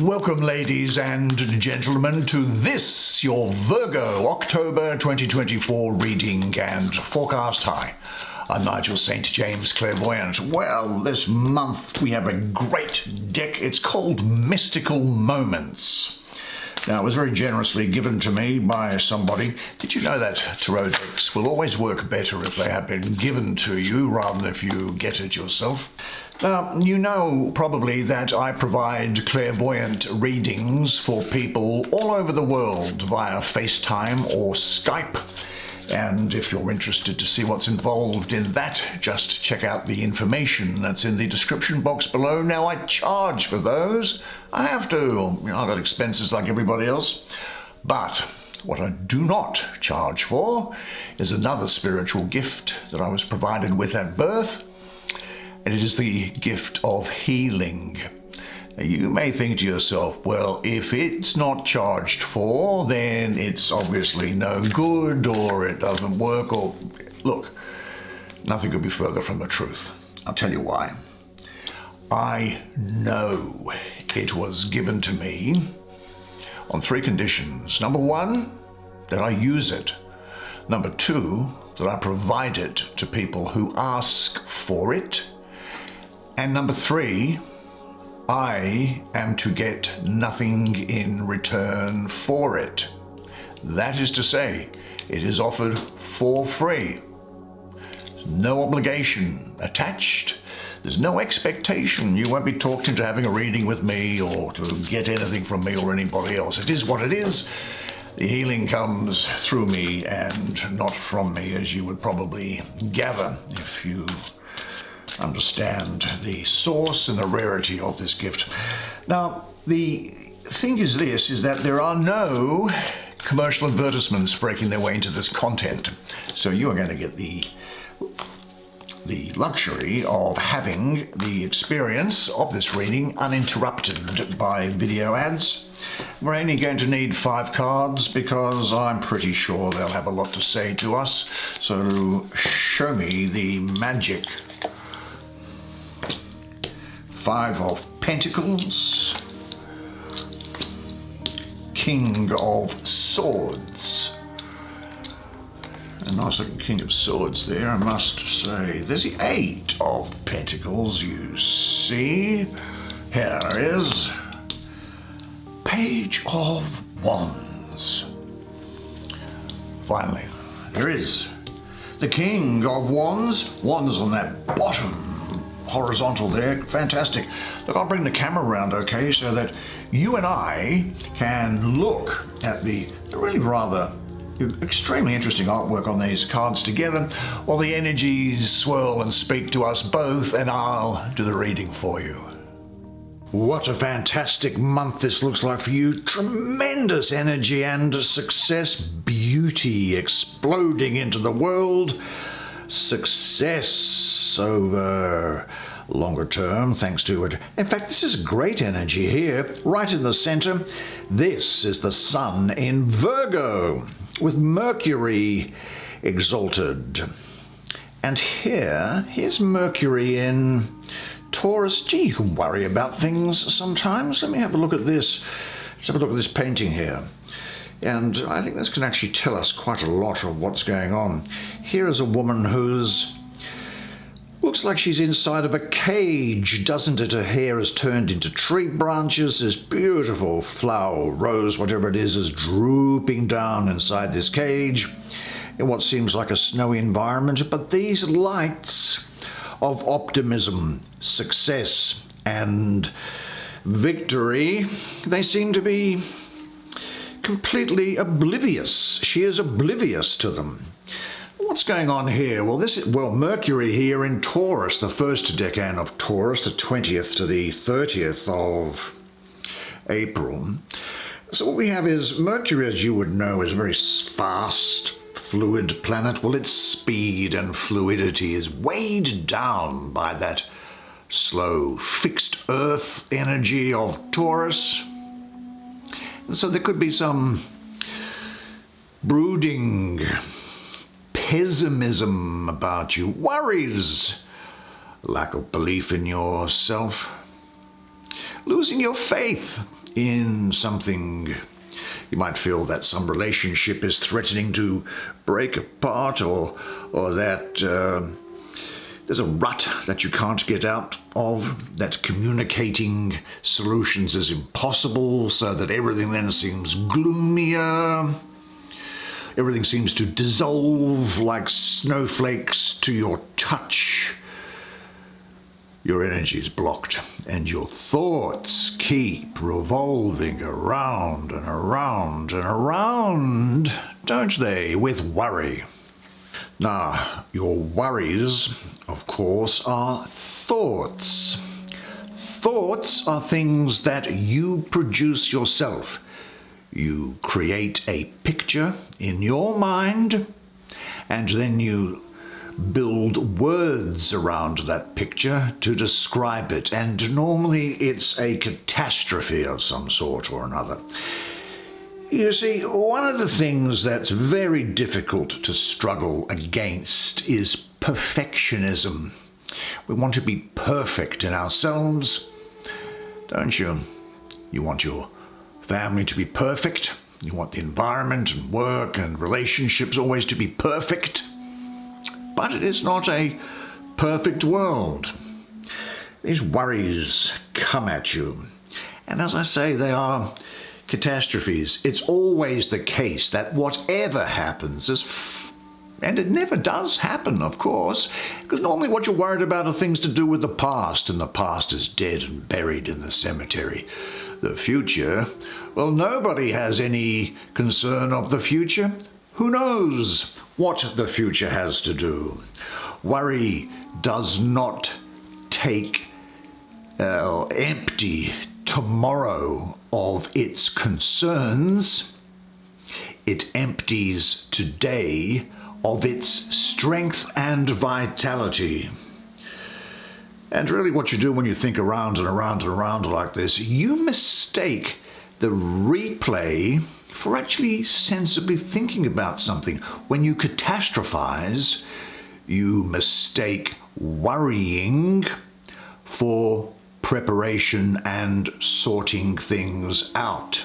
Welcome, ladies and gentlemen, to this, your Virgo October 2024 reading and forecast. Hi, I'm Nigel Saint James, Clairvoyant. Well, this month we have a great deck. It's called Mystical Moments. Now, it was very generously given to me by somebody. Did you know that tarot decks will always work better if they have been given to you rather than if you get it yourself? Now, you know probably that I provide clairvoyant readings for people all over the world via FaceTime or Skype. And if you're interested to see what's involved in that, just check out the information that's in the description box below. Now, I charge for those. I have to. I've got expenses like everybody else. But what I do not charge for is another spiritual gift that I was provided with at birth. And it is the gift of healing. Now, you may think to yourself, well, if it's not charged for, then it's obviously no good, or it doesn't work, or... Look, nothing could be further from the truth. I'll tell you why. I know it was given to me on 3 conditions. Number 1, that I use it. Number 2, that I provide it to people who ask for it. And number 3, I am to get nothing in return for it. That is to say, it is offered for free. There's no obligation attached. There's no expectation. You won't be talked into having a reading with me or to get anything from me or anybody else. It is what it is. The healing comes through me and not from me, as you would probably gather if you understand the source and the rarity of this gift. Now, the thing is this, is that there are no commercial advertisements breaking their way into this content. So you are going to get the luxury of having the experience of this reading uninterrupted by video ads. We're only going to need 5 cards because I'm pretty sure they'll have a lot to say to us. So show me the magic. 5 of Pentacles, King of Swords. A nice looking King of Swords there, I must say. There's the 8 of Pentacles, you see. Here is Page of Wands. Finally, there is the King of Wands. Wands on that bottom horizontal there, fantastic. Look, I'll bring the camera around, okay, so that you and I can look at the really rather extremely interesting artwork on these cards together, while the energies swirl and speak to us both, and I'll do the reading for you. What a fantastic month this looks like for you. Tremendous energy and success, beauty exploding into the world. Success over longer term, thanks to it. In fact, this is great energy here, right in the center. This is the sun in Virgo, with Mercury exalted. And here's Mercury in Taurus. Gee, you can worry about things sometimes. Let me have a look at this. Let's have a look at this painting here. And I think this can actually tell us quite a lot of what's going on. Here is a woman who's looks like she's inside of a cage, doesn't it? Her hair is turned into tree branches. This beautiful flower, rose, whatever it is drooping down inside this cage in what seems like a snowy environment. But these lights of optimism, success, and victory, they seem to be completely oblivious. She is oblivious to them. What's going on here? Well, Mercury here in Taurus, the first decan of Taurus, the 20th to the 30th of April. So what we have is Mercury, as you would know, is a very fast, fluid planet. Well, its speed and fluidity is weighed down by that slow, fixed earth energy of Taurus. And so there could be some brooding pessimism about you, worries, lack of belief in yourself, losing your faith in something. You might feel that some relationship is threatening to break apart, or that there's a rut that you can't get out of, that communicating solutions is impossible, so that everything then seems gloomier. Everything seems to dissolve like snowflakes to your touch. Your energy is blocked, and your thoughts keep revolving around and around and around, don't they, with worry. Now, your worries, of course, are thoughts. Thoughts are things that you produce yourself. You create a picture in your mind, and then you build words around that picture to describe it, and normally it's a catastrophe of some sort or another. You see, one of the things that's very difficult to struggle against is perfectionism. We want to be perfect in ourselves, don't you? You want your family to be perfect. You want the environment and work and relationships always to be perfect. But it is not a perfect world. These worries come at you. And as I say, they are catastrophes. It's always the case that whatever happens and it never does happen, of course, because normally what you're worried about are things to do with the past, and the past is dead and buried in the cemetery. The future, well, nobody has any concern of the future. Who knows what the future has to do? Worry does not empty tomorrow of its concerns. It empties today of its strength and vitality. And really what you do when you think around and around and around like this, you mistake the replay for actually sensibly thinking about something. When you catastrophize, you mistake worrying for preparation and sorting things out.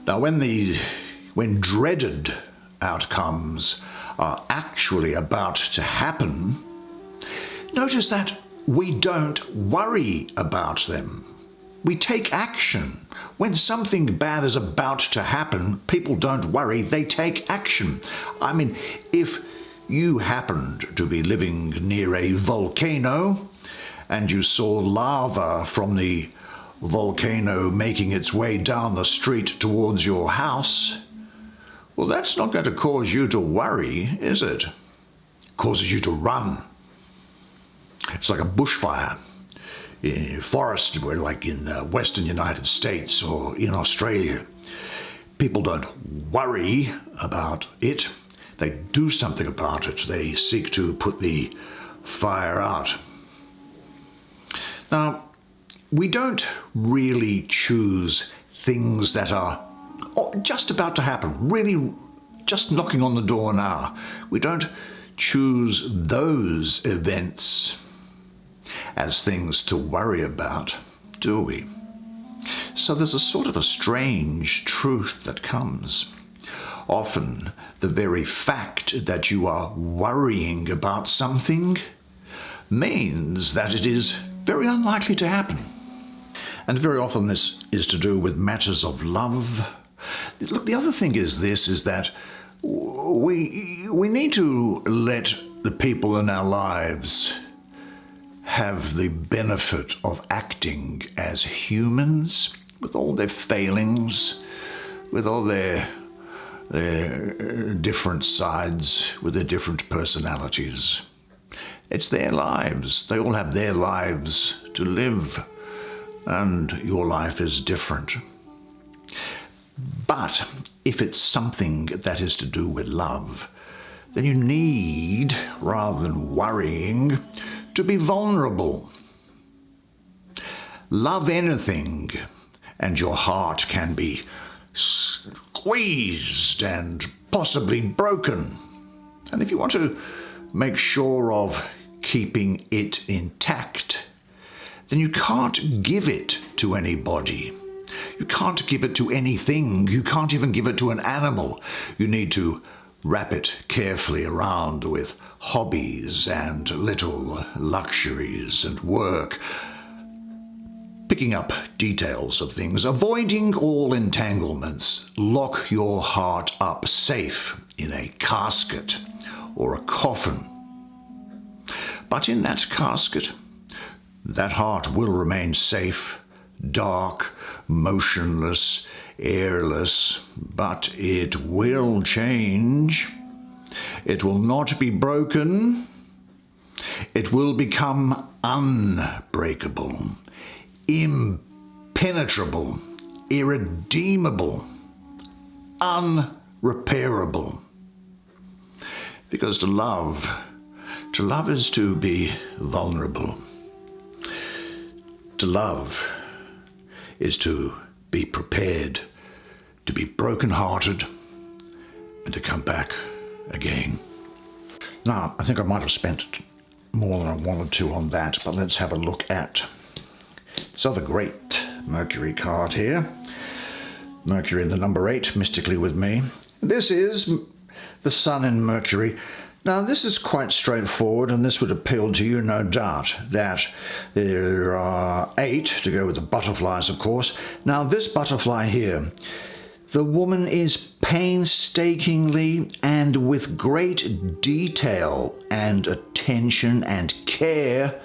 Now, when dreaded outcomes are actually about to happen, notice that we don't worry about them. We take action. When something bad is about to happen, people don't worry, they take action. I mean, if you happened to be living near a volcano and you saw lava from the volcano making its way down the street towards your house, well, that's not going to cause you to worry, is it? It causes you to run. It's like a bushfire. In forests, like in western United States or in Australia, people don't worry about it. They do something about it. They seek to put the fire out. Now, we don't really choose things that are just about to happen, really just knocking on the door now. We don't choose those events as things to worry about, do we? So there's a sort of a strange truth that comes. Often, the very fact that you are worrying about something means that it is very unlikely to happen. And very often this is to do with matters of love. Look, the other thing is that we need to let the people in our lives have the benefit of acting as humans, with all their failings, with all their different sides, with their different personalities. It's their lives. They all have their lives to live, and your life is different. But if it's something that is to do with love, then you need, rather than worrying, to be vulnerable. Love anything, and your heart can be squeezed and possibly broken. And if you want to make sure of keeping it intact, then you can't give it to anybody. You can't give it to anything. You can't even give it to an animal. You need to wrap it carefully around with hobbies and little luxuries and work, picking up details of things, avoiding all entanglements. Lock your heart up safe in a casket or a coffin. But in that casket, that heart will remain safe, dark, motionless, airless, but it will change. It will not be broken. It will become unbreakable, impenetrable, irredeemable, unrepairable. Because to love is to be vulnerable. To love is to be prepared to be broken-hearted and to come back again. Now, I think I might have spent more than I wanted to on that, but let's have a look at this other great Mercury card here. Mercury in the number 8, mystically with me. This is the Sun in Mercury. Now, this is quite straightforward, and this would appeal to you, no doubt, that there are 8, to go with the butterflies, of course. Now, this butterfly here, the woman is painstakingly and with great detail and attention and care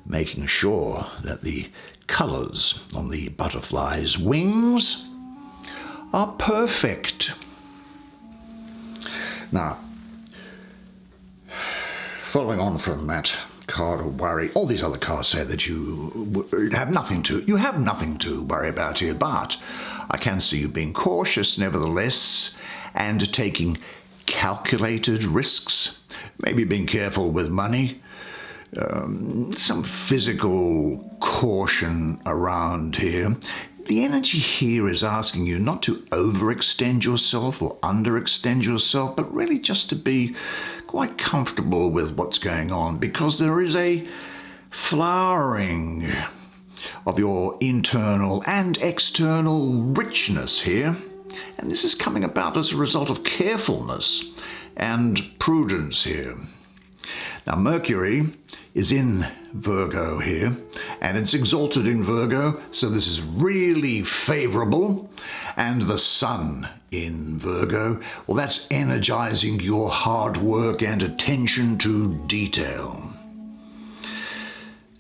making sure that the colors on the butterfly's wings are perfect. Now, following on from that card of worry, all these other cards say that you have nothing to worry about here, but I can see you being cautious nevertheless and taking calculated risks, maybe being careful with money, some physical caution around here. The energy here is asking you not to overextend yourself or underextend yourself, but really just to be quite comfortable with what's going on, because there is a flowering of your internal and external richness here. And this is coming about as a result of carefulness and prudence here. Now, Mercury is in Virgo here, and it's exalted in Virgo, so this is really favorable. And the Sun in Virgo, well, that's energizing your hard work and attention to detail.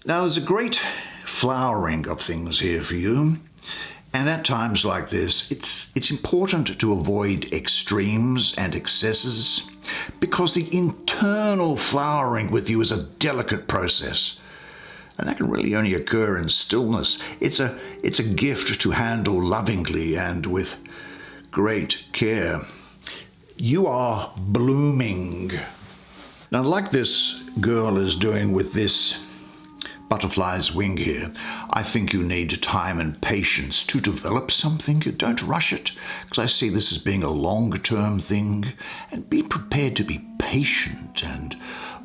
Now, there's a great flowering of things here for you. And at times like this, it's important to avoid extremes and excesses, because the internal flowering with you is a delicate process. And that can really only occur in stillness. It's a gift to handle lovingly and with great care. You are blooming. Now, like this girl is doing with this butterfly's wing here, I think you need time and patience to develop something. Don't rush it, because I see this as being a long-term thing, and be prepared to be patient and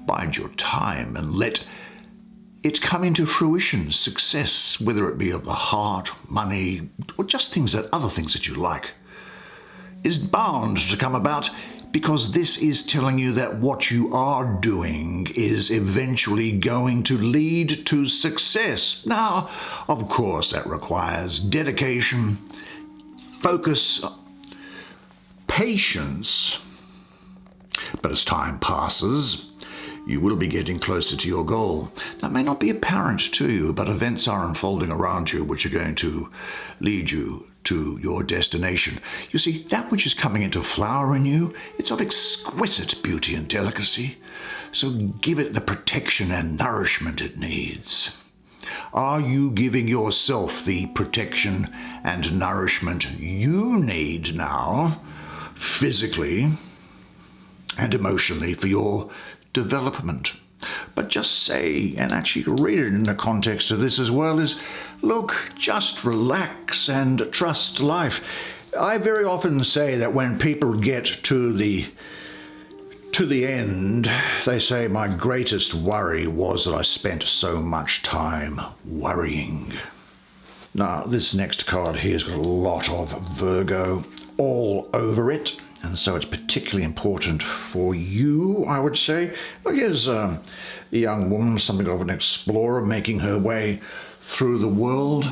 bide your time and let it come into fruition. Success, whether it be of the heart, money, or just other things that you like, is bound to come about, because this is telling you that what you are doing is eventually going to lead to success. Now, of course, that requires dedication, focus, patience. But as time passes, you will be getting closer to your goal. That may not be apparent to you, but events are unfolding around you which are going to lead you to your destination. You see, that which is coming into flower in you, it's of exquisite beauty and delicacy. So give it the protection and nourishment it needs. Are you giving yourself the protection and nourishment you need now, physically and emotionally, for your development? But just say, and actually you can read it in the context of this as well, is look, just relax and trust life. I very often say that when people get to the end, they say, my greatest worry was that I spent so much time worrying. Now, this next card here has got a lot of Virgo all over it, and so it's particularly important for you, I would say. Well, here's a young woman, something of an explorer, making her way through the world.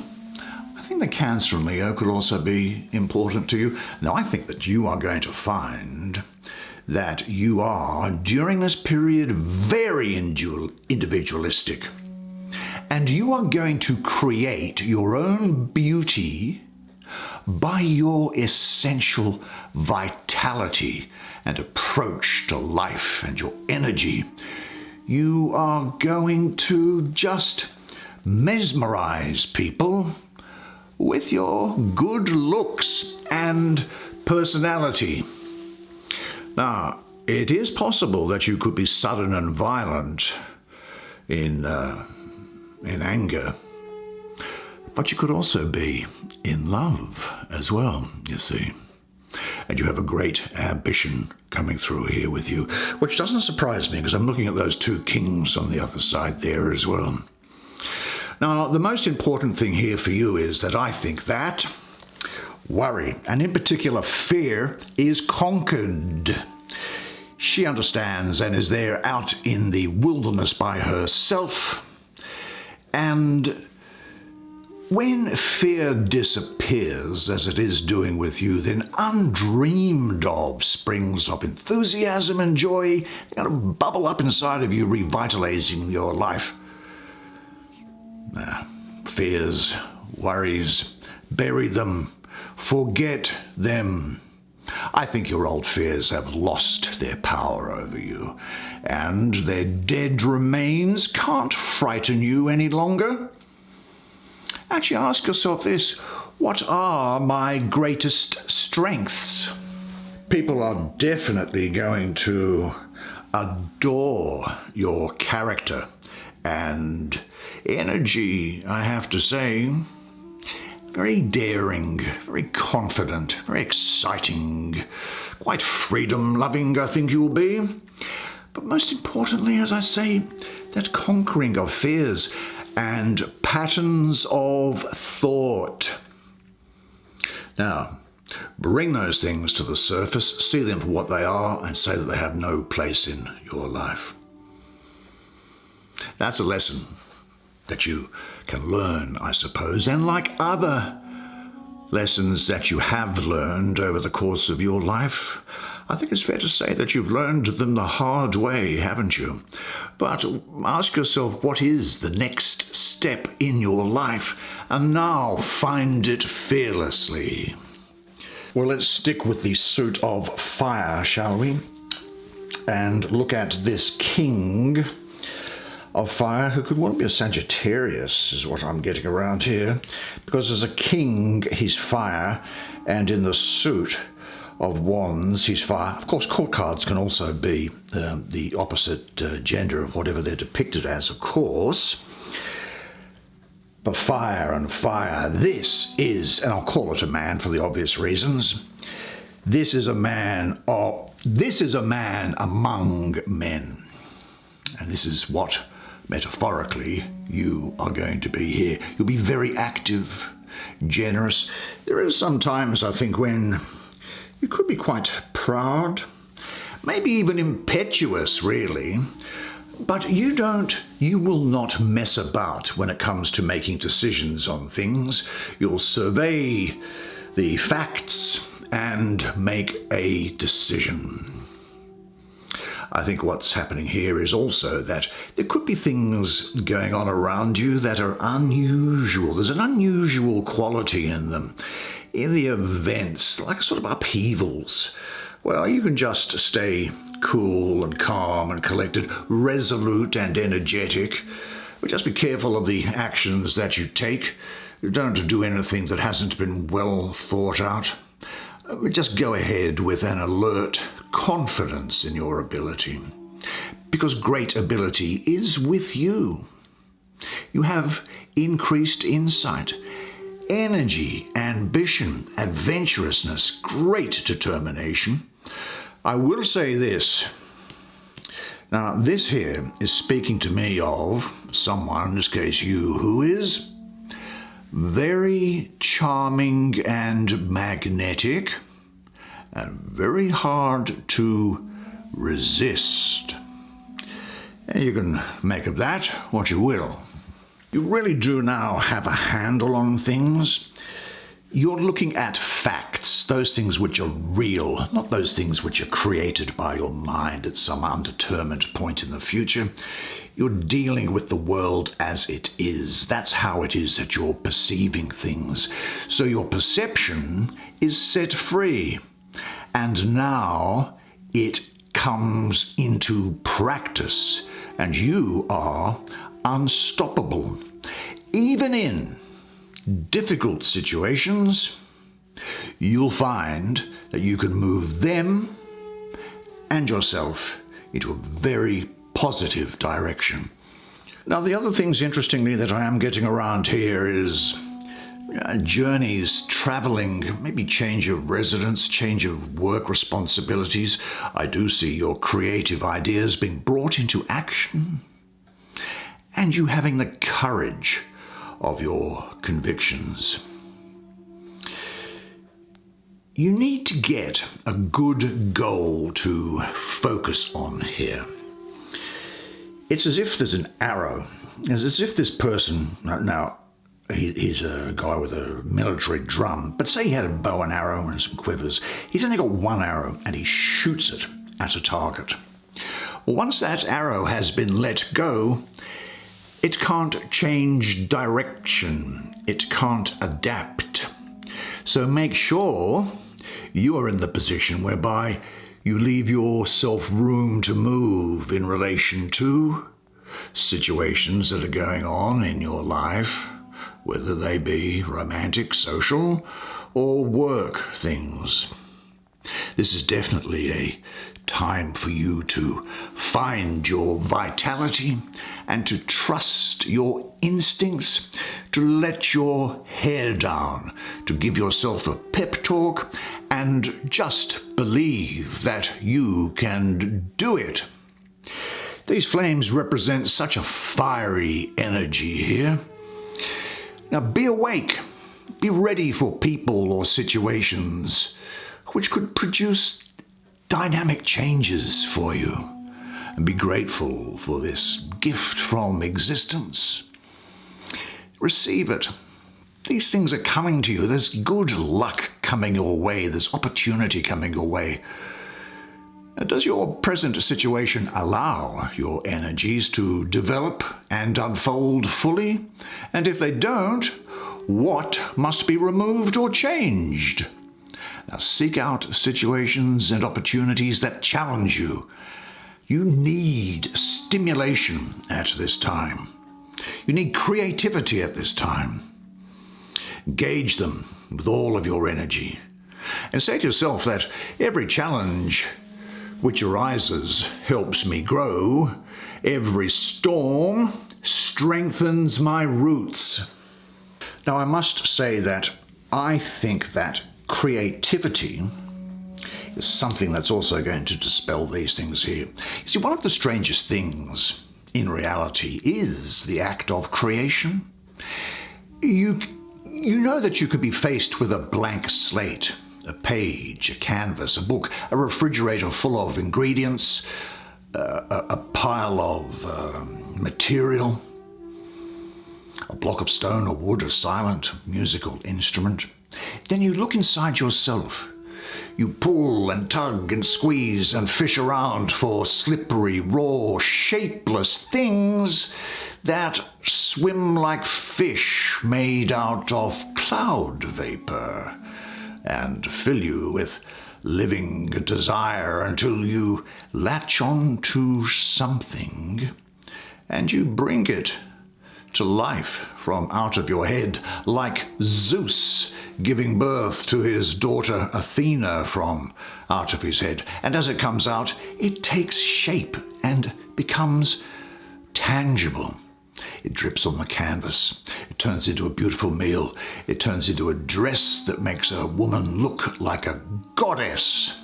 I think the Cancer and Leo could also be important to you. Now, I think that you are going to find that you are, during this period, very individualistic. And you are going to create your own beauty by your essential vitality and approach to life and your energy. You are going to just mesmerize people with your good looks and personality. Now, it is possible that you could be sudden and violent in anger, but you could also be in love as well, you see. And you have a great ambition coming through here with you, which doesn't surprise me because I'm looking at those two kings on the other side there as well. Now, the most important thing here for you is that I think that worry, and in particular fear, is conquered. She understands and is there out in the wilderness by herself. And when fear disappears, as it is doing with you, then undreamed of springs of enthusiasm and joy are going to bubble up inside of you, revitalizing your life. Fears, worries, bury them, forget them. I think your old fears have lost their power over you, and their dead remains can't frighten you any longer. Actually, ask yourself this: what are my greatest strengths? People are definitely going to adore your character and energy, I have to say. Very daring, very confident, very exciting, quite freedom-loving, I think you will be. But most importantly, as I say, that conquering of fears and patterns of thought. Now, bring those things to the surface, see them for what they are, and say that they have no place in your life. That's a lesson that you can learn, I suppose, and like other lessons that you have learned over the course of your life, I think it's fair to say that you've learned them the hard way, haven't you? But ask yourself, what is the next step in your life? And now find it fearlessly. Well, let's stick with the suit of fire, shall we? And look at this king of fire, who could well be a Sagittarius, is what I'm getting around here, because as a king, he's fire, and in the suit of wands, he's fire. Of course, court cards can also be the opposite gender of whatever they're depicted as, of course. But fire and fire, this is, and I'll call it a man for the obvious reasons, this is a man among men. And this is what, metaphorically, you are going to be here. You'll be very active, generous. There is sometimes, I think, when you could be quite proud, maybe even impetuous, really. But you will not mess about when it comes to making decisions on things. You'll survey the facts and make a decision. I think what's happening here is also that there could be things going on around you that are unusual. There's an unusual quality in them, in the events, like sort of upheavals. Well, you can just stay cool and calm and collected, resolute and energetic. But just be careful of the actions that you take. You don't do anything that hasn't been well thought out. Just go ahead with an alert confidence in your ability, because great ability is with you. You have increased insight, energy, ambition, adventurousness, great determination. I will say this. Now, this here is speaking to me of someone, in this case you, who is very charming and magnetic, and very hard to resist. And you can make of that what you will. You really do now have a handle on things. You're looking at facts, those things which are real, not those things which are created by your mind at some undetermined point in the future. You're dealing with the world as it is. That's how it is that you're perceiving things. So your perception is set free. And now it comes into practice, and you are unstoppable. Even in difficult situations, you'll find that you can move them and yourself into a very positive direction. Now, the other things, interestingly, that I am getting around here is journeys, traveling, maybe change of residence, change of work responsibilities. I do see your creative ideas being brought into action, and you having the courage of your convictions. You need to get a good goal to focus on here. It's as if there's an arrow. It's as if this person, now he's a guy with a military drum, but say he had a bow and arrow and some quivers. He's only got one arrow and he shoots it at a target. Well, once that arrow has been let go, it can't change direction. It can't adapt. So make sure you are in the position whereby you leave yourself room to move in relation to situations that are going on in your life, whether they be romantic, social, or work things. This is definitely a time for you to find your vitality and to trust your instincts, to let your hair down, to give yourself a pep talk and just believe that you can do it. These flames represent such a fiery energy here. Now be awake, be ready for people or situations which could produce dynamic changes for you, and be grateful for this gift from existence. Receive it. These things are coming to you. There's good luck coming your way. There's opportunity coming your way. Now, does your present situation allow your energies to develop and unfold fully? And if they don't, what must be removed or changed? Now seek out situations and opportunities that challenge you. You need stimulation at this time. You need creativity at this time. Engage them with all of your energy. And say to yourself that every challenge which arises helps me grow. Every storm strengthens my roots. Now I must say that I think that creativity is something that's also going to dispel these things here. You see, one of the strangest things in reality is the act of creation. You know that you could be faced with a blank slate, a page, a canvas, a book, a refrigerator full of ingredients, a pile of material, a block of stone or wood, a silent musical instrument. Then you look inside yourself. You pull and tug and squeeze and fish around for slippery, raw, shapeless things that swim like fish made out of cloud vapor and fill you with living desire until you latch on to something and you bring it to life from out of your head, like Zeus giving birth to his daughter Athena from out of his head. And as it comes out, it takes shape and becomes tangible. It drips on the canvas. It turns into a beautiful meal. It turns into a dress that makes a woman look like a goddess.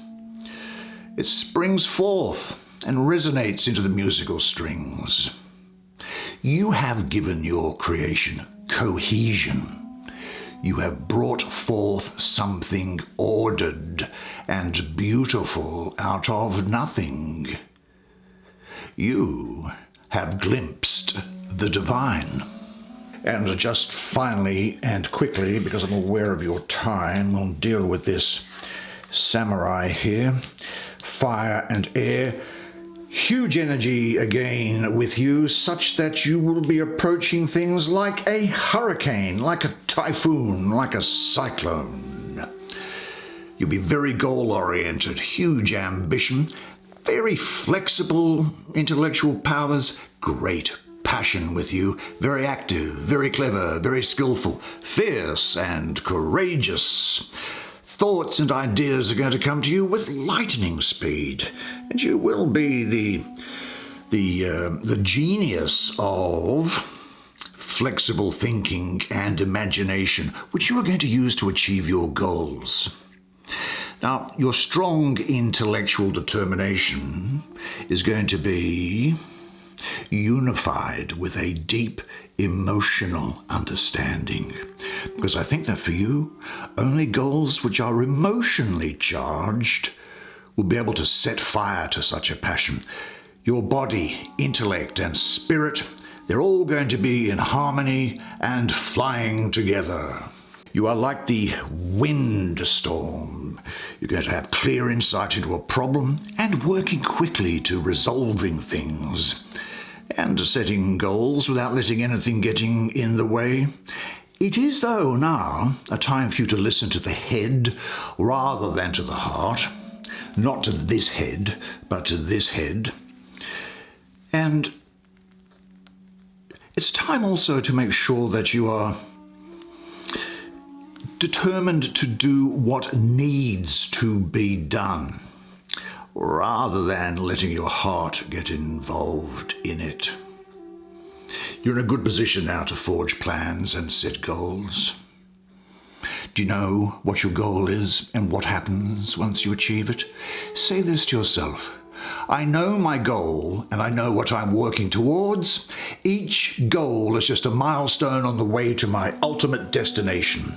It springs forth and resonates into the musical strings. You have given your creation cohesion. You have brought forth something ordered and beautiful out of nothing. You have glimpsed the divine. And just finally and quickly, because I'm aware of your time, we'll deal with this samurai here. Fire and air. Huge energy again with you, such that you will be approaching things like a hurricane, like a typhoon, like a cyclone. You'll be very goal-oriented, huge ambition, very flexible intellectual powers, great passion with you, very active, very clever, very skillful, fierce and courageous. Thoughts and ideas are going to come to you with lightning speed, and you will be the genius of flexible thinking and imagination, which you are going to use to achieve your goals. Now, your strong intellectual determination is going to be unified with a deep emotional understanding. Because I think that for you, only goals which are emotionally charged will be able to set fire to such a passion. Your body, intellect, and spirit, they're all going to be in harmony and flying together. You are like the wind storm. You're going to have clear insight into a problem and working quickly to resolving things and setting goals without letting anything getting in the way. It is, though, now a time for you to listen to the head rather than to the heart, not to this head, but to this head. And it's time also to make sure that you are determined to do what needs to be done, rather than letting your heart get involved in it. You're in a good position now to forge plans and set goals. Do you know what your goal is and what happens once you achieve it? Say this to yourself. I know my goal and I know what I'm working towards. Each goal is just a milestone on the way to my ultimate destination.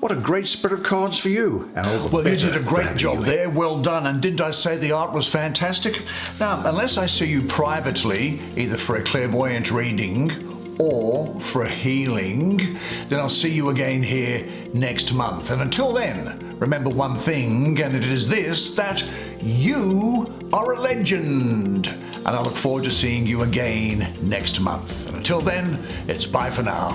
What a great spread of cards for you. And all the Well, you better did a for great having job you there. Well done. And didn't I say the art was fantastic? Now, unless I see you privately, either for a clairvoyant reading or for a healing, then I'll see you again here next month. And until then, remember one thing, and it is this, that you are a legend. And I look forward to seeing you again next month. And until then, it's bye for now.